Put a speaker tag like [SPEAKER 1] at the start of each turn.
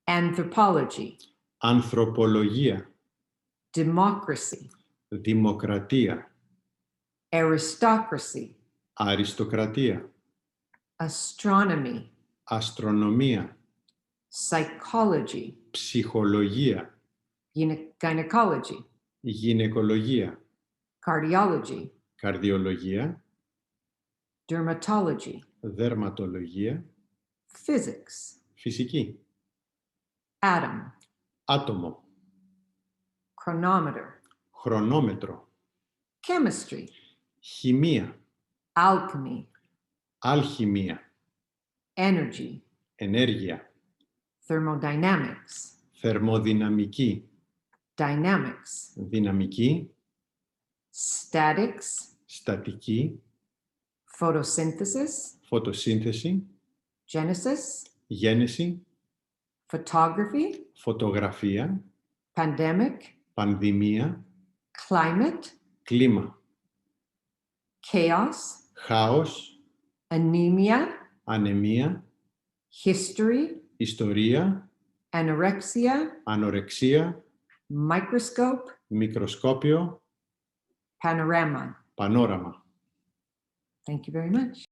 [SPEAKER 1] Anthropology.
[SPEAKER 2] Ανθρωπολογία.
[SPEAKER 1] Democracy.
[SPEAKER 2] Δημοκρατία.
[SPEAKER 1] Aristocracy.
[SPEAKER 2] Αριστοκρατία.
[SPEAKER 1] Astronomy.
[SPEAKER 2] Αστρονομία.
[SPEAKER 1] Psychology.
[SPEAKER 2] Ψυχολογία.
[SPEAKER 1] Gynecology.
[SPEAKER 2] Γυναικολογία.
[SPEAKER 1] Cardiology.
[SPEAKER 2] Καρδιολογία.
[SPEAKER 1] Dermatology.
[SPEAKER 2] Δερματολογία.
[SPEAKER 1] Physics.
[SPEAKER 2] Φυσική.
[SPEAKER 1] Atom.
[SPEAKER 2] Άτομο.
[SPEAKER 1] Chronometer.
[SPEAKER 2] Χρονόμετρο.
[SPEAKER 1] Chemistry.
[SPEAKER 2] Χημεία.
[SPEAKER 1] Alchemy.
[SPEAKER 2] Αλχημία.
[SPEAKER 1] Energy.
[SPEAKER 2] Ενέργεια.
[SPEAKER 1] Thermodynamics.
[SPEAKER 2] Θερμοδυναμική.
[SPEAKER 1] Dynamics.
[SPEAKER 2] Δυναμική.
[SPEAKER 1] Statics.
[SPEAKER 2] Στατική.
[SPEAKER 1] Photosynthesis.
[SPEAKER 2] Φωτοσύνθεση.
[SPEAKER 1] Genesis.
[SPEAKER 2] Γένεση.
[SPEAKER 1] Photography.
[SPEAKER 2] Φωτογραφία.
[SPEAKER 1] Pandemic.
[SPEAKER 2] Πανδημία.
[SPEAKER 1] Climate.
[SPEAKER 2] Κλίμα.
[SPEAKER 1] Chaos.
[SPEAKER 2] Χάος.
[SPEAKER 1] Anemia.
[SPEAKER 2] Ανεμία.
[SPEAKER 1] History.
[SPEAKER 2] Ιστορία.
[SPEAKER 1] Anorexia.
[SPEAKER 2] Ανορεξία.
[SPEAKER 1] Microscope.
[SPEAKER 2] Μικροσκόπιο.
[SPEAKER 1] Panorama.
[SPEAKER 2] Πανόραμα.
[SPEAKER 1] Thank you very much.